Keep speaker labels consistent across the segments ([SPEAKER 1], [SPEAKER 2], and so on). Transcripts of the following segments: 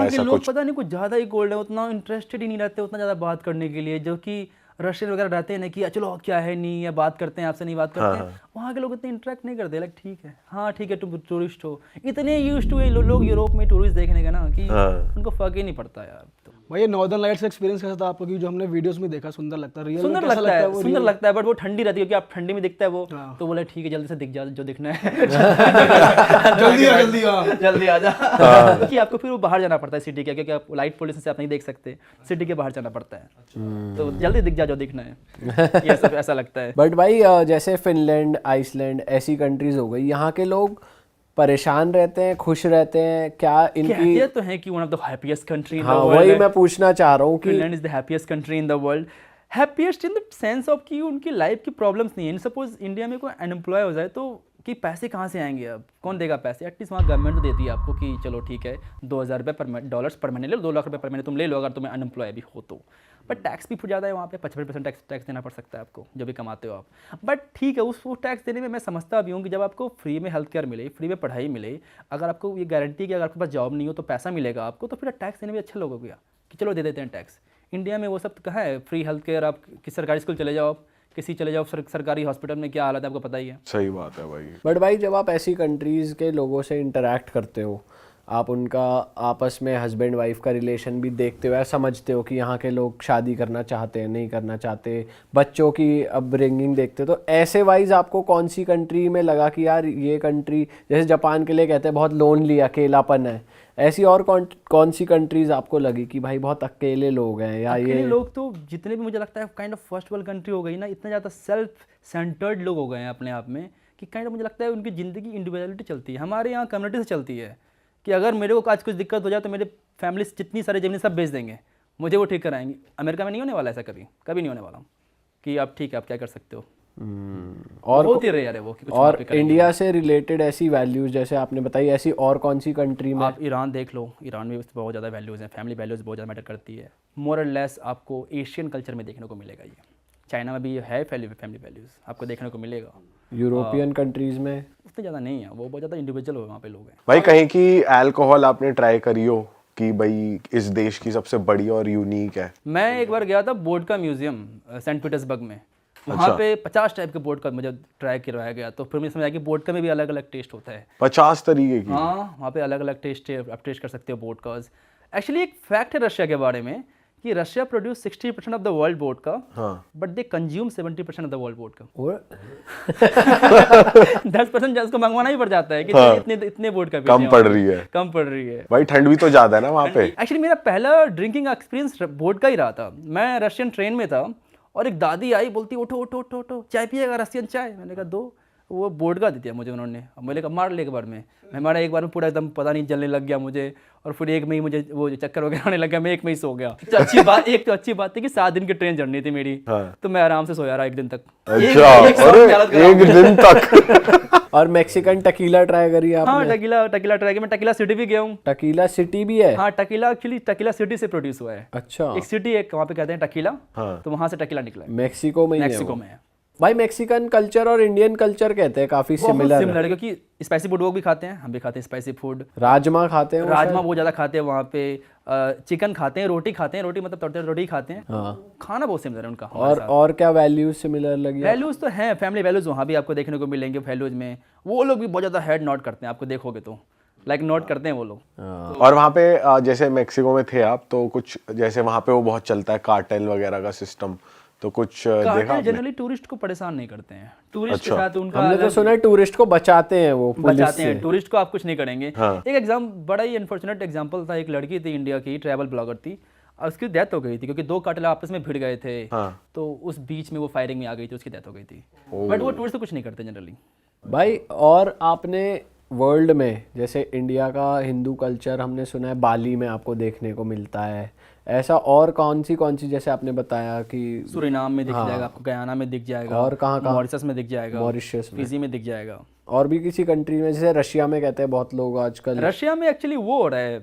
[SPEAKER 1] ऐसा
[SPEAKER 2] लोग
[SPEAKER 1] कुछ?
[SPEAKER 2] पता नहीं कुछ ज़्यादा ही कोल्ड है, उतना इंटरेस्टेड ही नहीं रहते उतना ज़्यादा बात करने के लिए, जो कि रशियन वगैरह रहते हैं ना कि चलो क्या है नहीं, या बात करते हैं आपसे, नहीं बात करते हैं। वहाँ के लोग इतने इंटरेक्ट नहीं करते, लाइक ठीक है, हाँ ठीक है, तुम टूरिस्ट हो। इतने यूज टू लोग यूरोप में टूरिस्ट देखने का ना कि उनको फर्क ही नहीं पड़ता यार। तो
[SPEAKER 3] भाई ये नॉर्दर्न लाइट्स का एक्सपीरियंस कैसा था आपको? कि जो हमने वीडियोस में देखा सुंदर लगता है, रियल में
[SPEAKER 2] सुंदर
[SPEAKER 3] कैसा
[SPEAKER 2] लगता है,
[SPEAKER 3] वो
[SPEAKER 2] सुंदर
[SPEAKER 3] real?
[SPEAKER 2] लगता है, बट वो ठंडी रहती है कि आप ठंडी में दिखता है वो।
[SPEAKER 3] हाँ।
[SPEAKER 2] तो बोले ठीक है जल्दी से दिख जा जो दिखना है
[SPEAKER 3] जल्दी आ जल्दी आ।
[SPEAKER 2] जल्दी आ जा। क्योंकि आपको फिर वो बाहर जाना पड़ता है सिटी के, क्योंकि आप लाइट पोल्यूशन से आप नहीं देख सकते, सिटी के बाहर जाना पड़ता है। तो जल्दी दिख जा जो दिखना है, ये सब ऐसा लगता है।
[SPEAKER 4] बट भाई जैसे फिनलैंड, आइसलैंड ऐसी कंट्रीज हो गई, यहाँ के लोग परेशान रहते हैं, खुश रहते हैं क्या? इनकी
[SPEAKER 2] कहते तो हैं कि one of the happiest country in the
[SPEAKER 4] हाँ
[SPEAKER 2] वर्ल्ड।
[SPEAKER 4] वही मैं पूछना चाह रहा हूँ कि
[SPEAKER 2] Finland is the happiest country in the world. Happiest in the sense of कि उनकी लाइफ की प्रॉब्लम्स नहीं है। सपोज इंडिया में कोई अनएम्प्लॉय हो जाए तो कि पैसे कहाँ से आएंगे, अब कौन देगा पैसे? एटलीस्ट वहाँ गवर्नमेंट तो देती है आपको कि चलो ठीक है 2,000 रुपये डॉलर्स पर महीने ले लो, 2 लाख रुपये पर महीने तुम ले लो अगर तुम्हें अनएम्प्लॉय भी हो तो। बट टैक्स भी फिर ज़्यादा है वहाँ पे, 55% टैक्स देना पड़ सकता है आपको जो भी कमाते हो आप। बट ठीक है, उस टैक्स देने में मैं समझता भी हूँ कि जब आपको फ्री में हेल्थ केयर मिले, फ्री में पढ़ाई मिले, अगर आपको ये गारंटी कि अगर आपके पास जॉब नहीं हो तो पैसा मिलेगा आपको, तो फिर टैक्स देने में अच्छा लोग हो गया कि चलो दे देते हैं टैक्स। इंडिया में वो सब कहाँ है? फ्री हेल्थ केयर, आप किसी सरकारी स्कूल चले जाओ, आप किसी चले जाओ सरकारी हॉस्पिटल में क्या हालत है आपको पता ही है।
[SPEAKER 1] सही बात है भाई।
[SPEAKER 4] बट भाई जब आप ऐसी कंट्रीज़ के लोगों से इंटरेक्ट करते हो, आप उनका आपस में हस्बैंड वाइफ का रिलेशन भी देखते हो या समझते हो कि यहाँ के लोग शादी करना चाहते हैं नहीं करना चाहते, बच्चों की अपब्रिंगिंग देखते हो, तो ऐसे वाइज आपको कौन सी कंट्री में लगा कि यार ये कंट्री, जैसे जापान के लिए कहते हैं बहुत लोनली अकेलापन है, ऐसी और कौन सी कंट्रीज आपको लगी कि भाई बहुत अकेले लोग हैं? या
[SPEAKER 2] अकेले
[SPEAKER 4] ये
[SPEAKER 2] लोग तो जितने भी मुझे लगता है kind of first world country हो गई ना, इतना ज़्यादा सेल्फ सेंटर्ड लोग हो गए हैं अपने आप में कि काइंड ऑफ मुझे लगता है उनकी ज़िंदगी इंडिविजुअलिटी चलती है। हमारे यहाँ कम्युनिटी से चलती है कि अगर मेरे को आज कुछ दिक्कत हो जाए तो मेरे फैमिली जितनी सारी ज़मीन सब बेच देंगे, मुझे वो ठीक कराएंगे। अमेरिका में नहीं होने वाला ऐसा, कभी कभी नहीं होने वाला कि आप ठीक है आप क्या कर सकते हो।
[SPEAKER 4] और
[SPEAKER 2] बहुत ही रेयर है वो कि कुछ वहाँ
[SPEAKER 4] और
[SPEAKER 2] पे करेंगे।
[SPEAKER 4] इंडिया से रिलेटेड ऐसी वैल्यूज जैसे आपने बताई, ऐसी और कौन सी कंट्री में?
[SPEAKER 2] आप ईरान देख लो, ईरान में बहुत ज़्यादा वैल्यूज़ हैं, फैमिली वैल्यूज़ बहुत ज़्यादा मैटर करती है। मोर और लेस आपको एशियन कल्चर में देखने को मिलेगा ये। चाइना में भी है फैमिली वैल्यूज़ आपको देखने को मिलेगा।
[SPEAKER 4] यूरोपियन कंट्रीज में
[SPEAKER 2] उतने ज़्यादा नहीं है, वो बहुत ज़्यादा इंडिविजुअल वहाँ पे लोग हैं।
[SPEAKER 1] भाई कहीं की अल्कोहल आपने ट्राई करी हो कि भाई इस देश की सबसे बड़ी और यूनिक है?
[SPEAKER 2] मैं एक बार गया था वोडका म्यूजियम सेंट पीटर्सबर्ग में, वहाँ पे 50 टाइप के वोडका मुझे ट्राई करवाया गया, तो फिर मुझे समझ आया कि वोडका में भी अलग अलग टेस्ट होता है।
[SPEAKER 1] 50 तरीके की?
[SPEAKER 2] हाँ, वहाँ पे अलग अलग टेस्ट है, आप टेस्ट कर सकते हो वोडकाज। एक्चुअली एक फैक्ट है रशिया के बारे में कि Russia produce 60% of the world vodka, but they consume 70% of the world vodka. 10% जिसको मंगवाना ही पड़ जाता है कि इतने वोडका
[SPEAKER 1] कम पड़ रही है।
[SPEAKER 2] कम पड़ रही है।
[SPEAKER 1] भाई ठंड भी तो ज्यादा है ना वहाँ पे।
[SPEAKER 2] एक्चुअली मेरा पहला ड्रिंकिंग एक्सपीरियंस वोडका ही रहा था। मैं रशियन ट्रेन में था और एक दादी आई, बोलती उठो उठो उठो उठो, चाय पिएगा? रशियन चाय। मैंने कहा दो। वो वोडका दी थी मुझे उन्होंने। अब मैंने कहा मार ले एक बार में। मैं मारा एक बार में, पूरा एकदम पता नहीं जलने लग गया मुझे, और फिर एक में ही मुझे वो चक्कर वगैरह आने लगा, मैं एक में ही सो गया। तो अच्छी बात, एक तो अच्छी बात थी कि 7 दिन की ट्रेन जर्नी थी मेरी, तो मैं आराम से सोया रहा 1 दिन तक।
[SPEAKER 1] अच्छा, एक दिन तक।
[SPEAKER 4] और मैक्सिकन टकीला ट्राई करी आपने?
[SPEAKER 2] हाँ, टकीला ट्राई किया। मैं टकीला सिटी भी गया हूँ।
[SPEAKER 4] टकीला सिटी भी है?
[SPEAKER 2] हाँ, टकीला एक्चुअली टकीला सिटी से प्रोड्यूस हुआ है।
[SPEAKER 4] अच्छा,
[SPEAKER 2] एक सिटी एक वहाँ पे कहते हैं टकीला, तो वहाँ से टकीला निकला है।
[SPEAKER 4] मैक्सिको में ही है
[SPEAKER 2] मैक्सिको
[SPEAKER 4] वो?
[SPEAKER 2] में है
[SPEAKER 4] भाई मैक्सिकन कल्चर और इंडियन कल्चर कहते हैं काफी सिमिलर
[SPEAKER 2] है, क्योंकि स्पाइसी फूड वो भी खाते हैं, हम भी खाते हैं स्पाइसी फूड।
[SPEAKER 4] राजमा खाते हैं?
[SPEAKER 2] राजमा बहुत ज़्यादा खाते हैं वहाँ पे। चिकन खाते हैं, रोटी खाते हैं, रोटी मतलब तड़ते रोटी खाते हैं।
[SPEAKER 4] हाँ।
[SPEAKER 2] खाना बहुत सिमिलर है उनका।
[SPEAKER 4] और क्या वैल्यूज सिमिलर लगी?
[SPEAKER 2] वैल्यूज़ तो हैं, फैमिली वैल्यूज़ वहाँ भी आपको देखने को मिलेंगे। वैल्यूज़ में वो लोग भी बहुत ज़्यादा हेड नॉट करते हैं, आपको देखोगे तो लाइक नोट करते हैं वो लोग।
[SPEAKER 1] और वहाँ पे जैसे मैक्सिको में थे आप, तो कुछ जैसे वहाँ पे वो बहुत चलता है कार्टेल वगैरह का सिस्टम, तो कुछ देखा आपने?
[SPEAKER 2] जनरली टूरिस्ट को परेशान नहीं करते हैं, टूरिस्ट के साथ उनका
[SPEAKER 4] हमने तो सुना है टूरिस्ट को बचाते हैं वो,
[SPEAKER 2] बचाते हैं। टूरिस्ट को आप कुछ नहीं करेंगे। एक एग्जाम, बड़ा ही अनफॉर्चुनेट एग्जांपल था। एक लड़की थी इंडिया की, ट्रैवल ब्लॉगर थी, और उसकी डेथ हो गई थी क्योंकि 2 कार्टेल आपस में भिड़ गए थे। तो उस बीच में वो फायरिंग में आ गई थी, उसकी डेथ हो गई थी। बट वो टूरिस्ट को कुछ नहीं करते जनरली।
[SPEAKER 4] भाई और आपने वर्ल्ड में, जैसे इंडिया का हिंदू कल्चर हमने सुना है बाली में आपको देखने को मिलता है, ऐसा और कौन सी जैसे आपने बताया कि
[SPEAKER 2] सूरीनाम में दिख जाएगा आपको, गयाना में दिख जाएगा,
[SPEAKER 4] और कहाँ
[SPEAKER 2] मॉरिशस में दिख जाएगा,
[SPEAKER 4] मॉरिशस में,
[SPEAKER 2] फिजी में दिख जाएगा,
[SPEAKER 4] और भी किसी कंट्री में, जैसे रशिया में कहते हैं बहुत लोग आजकल।
[SPEAKER 2] रशिया में एक्चुअली वो हो रहा है,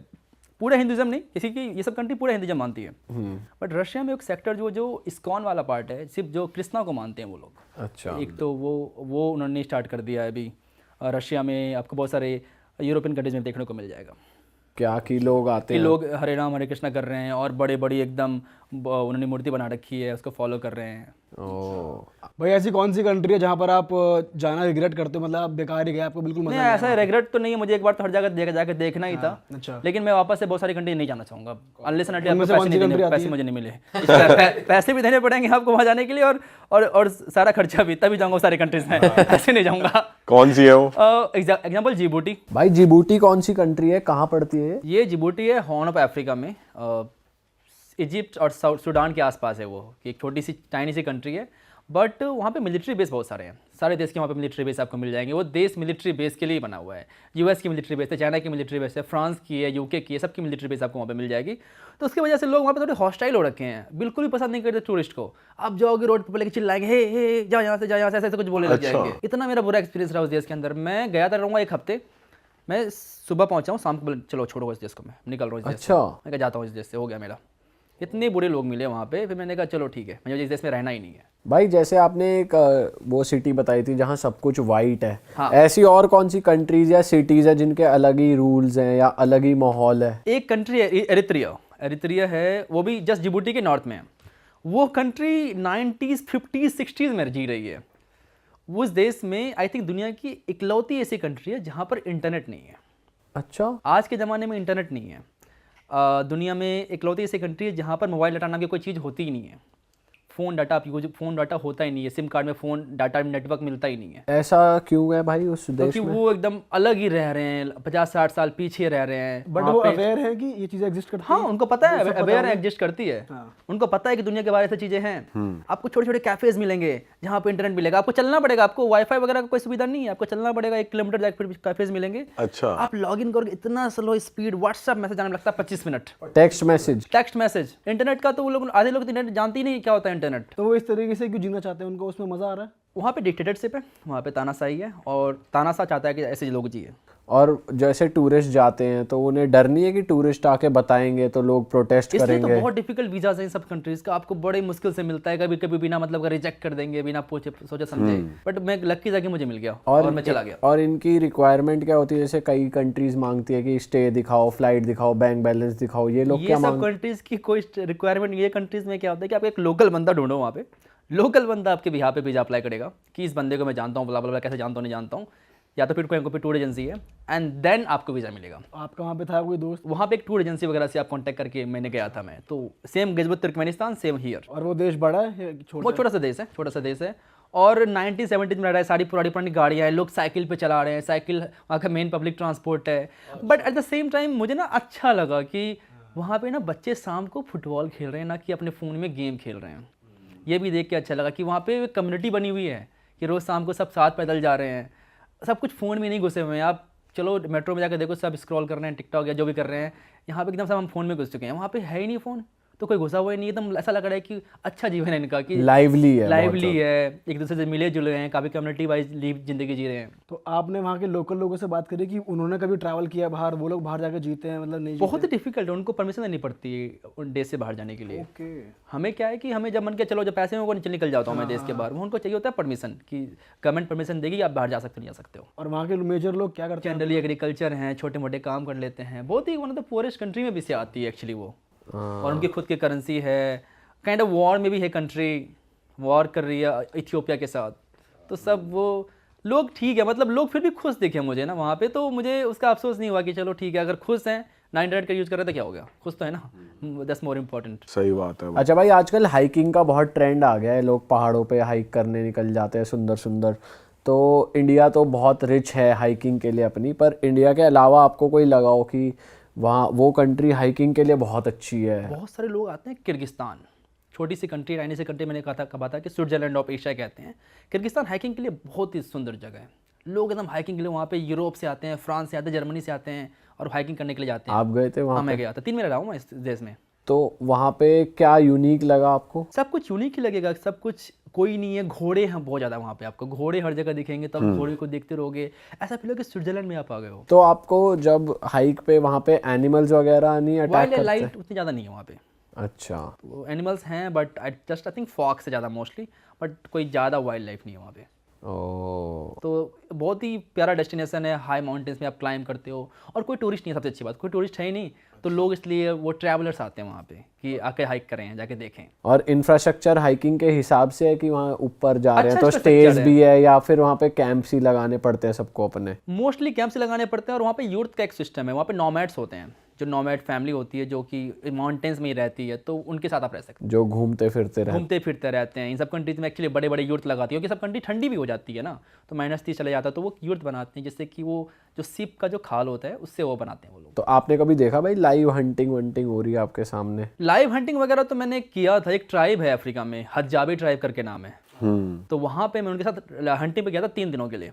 [SPEAKER 2] पूरा हिंदुज़म नहीं, किसी की ये सब कंट्री पूरा हिंदुज़म मानती है, बट रशिया में एक सेक्टर जो इस्कॉन वाला पार्ट है, सिर्फ जो कृष्णा को मानते हैं वो लोग।
[SPEAKER 4] अच्छा,
[SPEAKER 2] एक तो वो उन्होंने स्टार्ट कर दिया है अभी। रशिया में आपको बहुत सारे यूरोपियन कंट्रीज में देखने को मिल जाएगा।
[SPEAKER 4] क्या कि लोग आते
[SPEAKER 2] कि
[SPEAKER 4] हैं।
[SPEAKER 2] लोग हरे राम हरे कृष्णा कर रहे हैं और बड़ी बड़ी एकदम उन्होंने मूर्ति बना रखी है, उसको फॉलो कर रहे हैं।
[SPEAKER 4] ओ
[SPEAKER 3] भाई ऐसी कौन सी कंट्री है जहाँ पर आप जाना रिग्रेट करते हो, मतलब आप बेकार ही गए, आपको बिल्कुल मजा
[SPEAKER 2] नहीं, ऐसा रिग्रेट तो नहीं है, मुझे एक बार तो हर जगह जाकर देखना ही था।
[SPEAKER 3] अच्छा।
[SPEAKER 2] लेकिन मैं वापस से बहुत सारी कंट्री नहीं जाना चाहूंगा अनलेस एंड
[SPEAKER 3] उनमें
[SPEAKER 2] आपको
[SPEAKER 3] से
[SPEAKER 2] पैसे
[SPEAKER 3] कौन सी
[SPEAKER 2] नहीं देने,
[SPEAKER 3] country आती
[SPEAKER 2] पैसे
[SPEAKER 3] है?
[SPEAKER 2] मुझे नहीं मिले। पैसे भी देने पड़ेंगे आपको वहाँ जाने के लिए, और सारा खर्चा भी, तभी जाऊंगा सारी कंट्रीज में, ऐसे नहीं जाऊंगा।
[SPEAKER 1] कौन सी है वो?
[SPEAKER 2] Example Djibouti.
[SPEAKER 4] भाई जिबूटी कौन सी कंट्री है, कहाँ पड़ती है ये?
[SPEAKER 2] ये जिबूटी है हॉर्न ऑफ अफ्रीका में, इजिप्ट और सूडान के आसपास है वो, कि एक छोटी सी टाइनी सी कंट्री है, बट वहाँ पे मिलिट्री बेस बहुत सारे हैं, सारे देश के वहाँ पे मिलिट्री बेस आपको मिल जाएंगे। वो देश मिलिट्री बेस के लिए बना हुआ है। यूएस की मिलिट्री बेस है, चाइना की मिलिट्री बेस है, फ्रांस की है, यूके की है, सबकी मिलिट्री बेस आपको वहाँ पे मिल जाएगी। तो उसकी वजह से लोग वहाँ पे थोड़े हॉस्टाइल हो रखे हैं, बिल्कुल भी पसंद नहीं करते टूरिस्ट को। आप जाओगे रोड पर लेके चिल्लाएंगे, हे जाओ यहाँ से, जाओ यहाँ से, ऐसे कुछ बोले लग जाएंगे। इतना मेरा बुरा एक्सपीरियंस रहा उस देश के अंदर। मैं गया था, रहूँगा 1 हफ्ते, मैं सुबह पहुँचा हूँ, शाम को बोले चलो छोड़ो इस देश को, मैं निकल रहा हूँ इस देश से।
[SPEAKER 4] अच्छा।
[SPEAKER 2] मैं कहा जाता हूँ इस देश से, हो गया मेरा। इतने बुरे लोग मिले वहाँ पे, फिर मैंने कहा चलो ठीक है, मुझे इस देश में रहना ही नहीं है।
[SPEAKER 4] भाई जैसे आपने एक वो सिटी बताई थी जहाँ सब कुछ वाइट है,
[SPEAKER 2] हाँ।
[SPEAKER 4] ऐसी और कौन सी कंट्रीज या सिटीज है जिनके अलग ही रूल्स हैं या अलग ही माहौल है?
[SPEAKER 2] एक कंट्री है एरित्रिया है, वो भी जस्ट जिबूटी के नॉर्थ में है। वो कंट्री 90s 50s 60s में जी रही है। उस देश में आई थिंक दुनिया की इकलौती ऐसी कंट्री है जहाँ पर इंटरनेट नहीं है।
[SPEAKER 4] अच्छा।
[SPEAKER 2] आज के ज़माने में इंटरनेट नहीं है। दुनिया में इकलौती ऐसी कंट्री है जहाँ पर मोबाइल डाटा नाम की कोई चीज़ होती ही नहीं है। फ़ोन डाटा होता ही नहीं है, सिम कार्ड में फ़ोन डाटा नेटवर्क मिलता ही नहीं है।
[SPEAKER 4] ऐसा क्यों है भाई उस देश
[SPEAKER 2] क्योंकि
[SPEAKER 4] में?
[SPEAKER 2] वो एकदम अलग ही रह रहे हैं, 50-60 साल पीछे रह रहे हैं।
[SPEAKER 3] बट
[SPEAKER 2] वहाँ
[SPEAKER 3] वो
[SPEAKER 2] पे-
[SPEAKER 3] अवेयर है कि ये चीजें एग्जिस्ट करती
[SPEAKER 2] हाँ,
[SPEAKER 3] हैं?
[SPEAKER 2] उनको पता है,
[SPEAKER 3] वो सब पता
[SPEAKER 2] अवेयर
[SPEAKER 3] है?
[SPEAKER 2] एग्जिस्ट करती है।
[SPEAKER 3] हाँ।
[SPEAKER 2] उनको पता है कि दुनिया के बारे में चीज़ें हैं। आपको छोटे छोटे कैफेज मिलेंगे जहाँ पे इंटरनेट मिलेगा, आपको चलना पड़ेगा, आपको वाईफाई वगैरह का कोई सुविधा नहीं है, आपको चलना पड़ेगा 1 किलोमीटर जाकर फिर कैफेज मिलेंगे।
[SPEAKER 1] अच्छा।
[SPEAKER 2] आप लॉग इन करोगे, इतना स्लो स्पीड, व्हाट्सएप मैसेज आने में लगता है 25 minute,
[SPEAKER 4] text message.
[SPEAKER 2] Text message. Internet का तो वो लोग, आधे लोग तो इंटरनेट जानते ही नहीं क्या होता है इंटरनेट।
[SPEAKER 3] तो वो इस तरीके से क्यों जीना चाहते हैं, उनको उसमें मजा आ रहा है?
[SPEAKER 2] वहाँ पे डिक्टेटरशिप है, वहाँ पे तानाशाही है, और तानाशाह चाहता है कि ऐसे लोग जिए।
[SPEAKER 4] और जैसे टूरिस्ट जाते हैं तो उन्हें डर नहीं है कि टूरिस्ट आके बताएंगे तो लोग प्रोटेस्ट
[SPEAKER 2] इसलिए तो
[SPEAKER 4] करेंगे?
[SPEAKER 2] बहुत डिफिकल्ट वीजाज हैं इन सब कंट्रीज का, आपको बड़े मुश्किल से मिलता है, कभी कभी बिना मतलब का रिजेक्ट कर देंगे, बिना पूछे सोचे समझे। बट मैं लकी जाके मुझे मिल गया और मैं चला गया।
[SPEAKER 4] और इनकी रिक्वायरमेंट क्या होती है? जैसे कई कंट्रीज मांगती है कि स्टे दिखाओ, फ्लाइट दिखाओ, बैंक बैलेंस दिखाओ, ये लोग
[SPEAKER 2] ये
[SPEAKER 4] क्या
[SPEAKER 2] सब
[SPEAKER 4] मांग?
[SPEAKER 2] कंट्रीज की कोई रिक्वायरमेंट, ये कंट्रीज में क्या होता है कि आप एक लोकल बंदा ढूंढो वहाँ पे, लोकल बंदा आपके बिहार पे वीजा अप्लाई करेगा कि इस बंदे को मैं जानता हूँ, ब्ला कैसे जानता हूँ नहीं जानता हूँ, या तो फिर कोई टूर एजेंसी है, एंड देन आपको वीज़ा मिलेगा।
[SPEAKER 3] आपका वहाँ पे था कोई दोस्त?
[SPEAKER 2] वहाँ पे एक टूर एजेंसी वगैरह से आप कांटेक्ट करके मैंने गया था मैं, तो same Gilgit Turkmenistan, same here.
[SPEAKER 3] और वो देश बड़ा है या छोटा?
[SPEAKER 2] बहुत छोटा सा देश है, और 1970 में रह रहा है, सारी पुरानी गाड़ियाँ हैं, लोग साइकिल पे चला रहे हैं, साइकिल वहाँ का मेन पब्लिक ट्रांसपोर्ट है। But at the same time मुझे ना अच्छा लगा कि वहाँ पे ना बच्चे शाम को फुटबॉल खेल रहे हैं, ना कि अपने फ़ोन में गेम खेल रहे हैं। ये भी देख के अच्छा लगा कि वहाँ पे कम्युनिटी बनी हुई है कि रोज़ शाम को सब साथ पैदल जा रहे हैं, सब कुछ फ़ोन में नहीं घुसे हुए हैं। आप चलो मेट्रो में जाकर देखो, सब स्क्रॉल कर रहे हैं, टिकटॉक या जो भी कर रहे हैं। यहाँ पे एकदम सब हम फ़ोन में घुस चुके हैं, वहाँ पे है ही नहीं फ़ोन, तो कोई घुसा हुआ ही नहीं। एकदम ऐसा लग रहा है कि अच्छा जीवन है इनका, कि
[SPEAKER 4] लाइवली है,
[SPEAKER 2] लाइवली है, एक दूसरे से मिले जुले हैं, काफ़ी कम्युनिटी वाइज ज़िंदगी जी रहे हैं।
[SPEAKER 3] तो आपने वहाँ के लोकल लोगों से बात करी कि उन्होंने कभी ट्रैवल किया बाहर, वो लोग बाहर जाकर जीते हैं, मतलब नहीं?
[SPEAKER 2] बहुत ही डिफिकल्ट है, उनको परमिशन देनी पड़ती है उन देश से बाहर जाने के लिए।
[SPEAKER 3] ओके।
[SPEAKER 2] हमें क्या है कि हमें जब मन के चलो, जब पैसे में वो निकल जाता हूँ मैं देश के बाहर, वो उनको चाहिए होता है परमिशन, कि गवर्नमेंट परमिशन देगी आप बाहर जा सकते नहीं जा सकते हो।
[SPEAKER 3] और वहाँ के मेजर लोग क्या करते हैं?
[SPEAKER 2] जनरली एग्रीकल्चर हैं, छोटे मोटे काम कर लेते हैं। बहुत ही one of the poorest country में भी से आती है एक्चुअली वो, और उनकी खुद की करेंसी है। काइंड ऑफ वॉर में भी है कंट्री, वॉर कर रही है इथियोपिया के साथ। तो सब वो लोग ठीक है, मतलब लोग फिर भी खुश दिखे मुझे ना वहाँ पे, तो मुझे उसका अफसोस नहीं हुआ कि चलो ठीक है, अगर खुश हैं, ना इंटरनेट का यूज़ कर रहे तो क्या हो गया, खुश तो है ना, दैट्स मोर इम्पोर्टेंट।
[SPEAKER 1] सही बात है।
[SPEAKER 4] अच्छा भाई, आजकल हाइकिंग का बहुत ट्रेंड आ गया है, लोग पहाड़ों पे हाइक करने निकल जाते हैं, सुंदर सुंदर। तो इंडिया तो बहुत रिच है हाइकिंग के लिए अपनी, पर इंडिया के अलावा आपको कोई लगाओ कि वहाँ वो कंट्री हाइकिंग के लिए बहुत अच्छी है?
[SPEAKER 2] बहुत सारे लोग आते हैं किर्गिस्तान, छोटी सी कंट्री, राइनी सी कंट्री, मैंने कहा था कि स्विट्जरलैंड ऑफ एशिया कहते हैं। किर्गिस्तान हाइकिंग के लिए बहुत ही सुंदर जगह है। लोग एकदम हाइकिंग के लिए वहाँ पे यूरोप से आते हैं, फ्रांस से आते हैं, जर्मनी से आते हैं, और हाइकिंग करने के लिए जाते हैं।
[SPEAKER 4] आप गए थे वहाँ?
[SPEAKER 2] हाँ, मैं गया था, 3 महीने रहा हूँ मैं इस देश में।
[SPEAKER 4] तो वहाँ पे क्या यूनिक लगा आपको?
[SPEAKER 2] सब कुछ यूनिक ही लगेगा, सब कुछ कोई नहीं है। घोड़े हैं बहुत ज़्यादा वहाँ पे, आपको घोड़े हर जगह दिखेंगे, तब घोड़े को देखते रहोगे, ऐसा फील हो कि स्विट्जरलैंड में आप आ गए हो।
[SPEAKER 4] तो आपको जब हाइक पे वहाँ पे एनिमल्स वगैरह नहीं अटैक
[SPEAKER 2] वाइल्ड
[SPEAKER 4] करते?
[SPEAKER 2] लाइफ उतनी ज़्यादा नहीं है वहाँ पे।
[SPEAKER 4] अच्छा।
[SPEAKER 2] एनिमल्स हैं बट आई थिंक फॉक्स से ज़्यादा मोस्टली, बट कोई ज़्यादा वाइल्ड लाइफ नहीं है वहाँ पे।
[SPEAKER 4] ओ
[SPEAKER 2] तो बहुत ही प्यारा डेस्टिनेशन है, हाई माउंटेन्स में आप क्लाइंब करते हो और कोई टूरिस्ट नहीं है, सबसे अच्छी बात कोई टूरिस्ट है ही नहीं, तो लोग इसलिए वो ट्रैवलर्स आते हैं वहाँ पे कि आके हाइक करें, जाके देखें।
[SPEAKER 4] और इंफ्रास्ट्रक्चर हाइकिंग के हिसाब से है कि वहाँ ऊपर जा रहे हैं
[SPEAKER 2] अच्छा
[SPEAKER 4] तो
[SPEAKER 2] infrastructure
[SPEAKER 4] स्टेज
[SPEAKER 2] है।
[SPEAKER 4] भी है या फिर वहाँ पे कैंप्स ही लगाने पड़ते हैं सबको अपने?
[SPEAKER 2] मोस्टली कैंप से लगाने पड़ते हैं और वहाँ पे यूथ का एक सिस्टम है, वहाँ पे नॉमैड्स होते हैं, जो नॉमैड फैमिली होती है जो कि माउंटेन्स में ही रहती है, तो उनके साथ आप रह सकते
[SPEAKER 4] जो घूमते फिरते
[SPEAKER 2] हैं,
[SPEAKER 4] रहते
[SPEAKER 2] घूमते फिरते रहते हैं। इन सब कंट्रीज में एक्चुअली बड़े बड़े यूर्ट लगाती है क्योंकि सब कंट्री ठंडी भी हो जाती है ना, तो -30 चले जाता है, तो वो यूर्ट बनाते हैं जिससे कि वो जो सिप का जो खाल होता है उससे वो बनाते हैं वो लोग।
[SPEAKER 4] तो आपने कभी देखा भाई लाइव हंटिंग वंटिंग हो रही है आपके सामने?
[SPEAKER 2] लाइव हंटिंग वगैरह तो मैंने किया था, एक ट्राइब है अफ्रीका में, हजाबी ट्राइब करके नाम है, तो वहाँ पे मैं उनके साथ हंटिंग पे गया था 3 दिनों के लिए।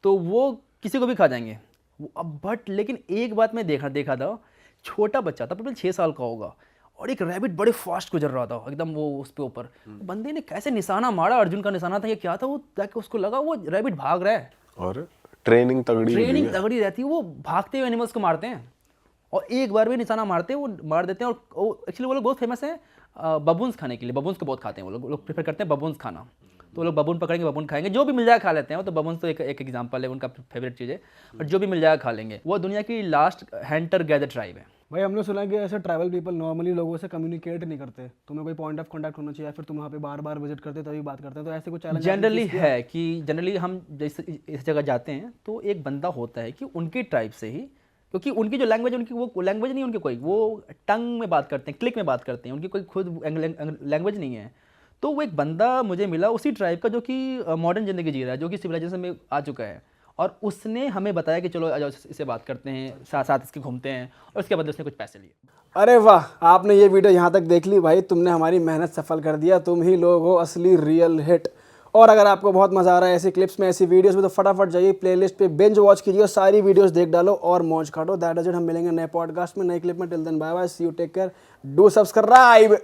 [SPEAKER 2] तो वो किसी को भी खा जाएंगे अब, बट लेकिन एक बात मैं देखा था, छोटा बच्चा था, प्रॉब्लम 6 साल का होगा, और एक रैबिट बड़े फास्ट गुजर रहा था एकदम वो उस पे ऊपर, बंदे ने कैसे निशाना मारा, अर्जुन का निशाना था ये क्या था, वो जाके उसको लगा वो रैबिट भाग रहा है।
[SPEAKER 1] और ट्रेनिंग
[SPEAKER 2] ट्रेनिंग तगड़ी रहती है, वो भागते हुए एनिमल्स को मारते हैं और एक बार भी निशाना मारते हैं वो मार देते हैं। और एक्चुअली वो लोग बहुत फेमस हैं बबून्स खाने के लिए, बबून्स को बहुत खाते हैं वो लोग प्रेफर करते हैं बबून्स खाना, तो वो लोग बबून पकड़ेंगे, बबून खाएंगे, जो भी मिल जाए खा लेते हैं वो, तो बबून्स तो एक एग्जांपल है, उनका फेवरेट चीज़ है, और जो भी मिल जाए खा लेंगे। वो दुनिया की लास्ट हंटर गैदर ट्राइब है।
[SPEAKER 3] भाई हमने सुना है कि ऐसे ट्रैवल पीपल नॉर्मली लोगों से कम्युनिकेट नहीं करते, तुम्हें कोई पॉइंट ऑफ कांटेक्ट होना चाहिए, फिर तुम वहाँ पे बार बार विजिट करते तभी बात करते हैं, तो ऐसे कुछ चैलेंज
[SPEAKER 2] जनरली है कि जनरली हम जैसे इस जगह जाते हैं तो एक बंदा होता है कि उनकी ट्राइब से ही, क्योंकि उनकी जो लैंग्वेज, उनकी वो लैंग्वेज नहीं है उनकी कोई, वो टंग में बात करते हैं, क्लिक में बात करते हैं, उनकी कोई खुद लैंग्वेज नहीं है। तो वो एक बंदा मुझे मिला उसी ट्राइब का जो कि मॉडर्न ज़िंदगी जी रहा है, जो कि सिविलाइजेशन में आ चुका है, और उसने हमें बताया कि चलो आ जाओ इससे बात करते हैं, साथ साथ इसके घूमते हैं, और उसके बाद उसने कुछ पैसे लिए।
[SPEAKER 3] अरे वाह, आपने ये वीडियो यहाँ तक देख ली भाई, तुमने हमारी मेहनत सफल कर दिया, तुम ही लोग हो असली रियल हिट। और अगर आपको बहुत मजा आ रहा है ऐसी क्लिप्स में, ऐसी वीडियोस में, तो फटाफट जाइए प्लेलिस्ट पे बिंज वॉच कीजिए और सारी वीडियोस देख डालो और मौज काटो। दैट इज इट, हम मिलेंगे नए पॉडकास्ट में, नए क्लिप में। Till then bye bye, see you, take care, do subscribe.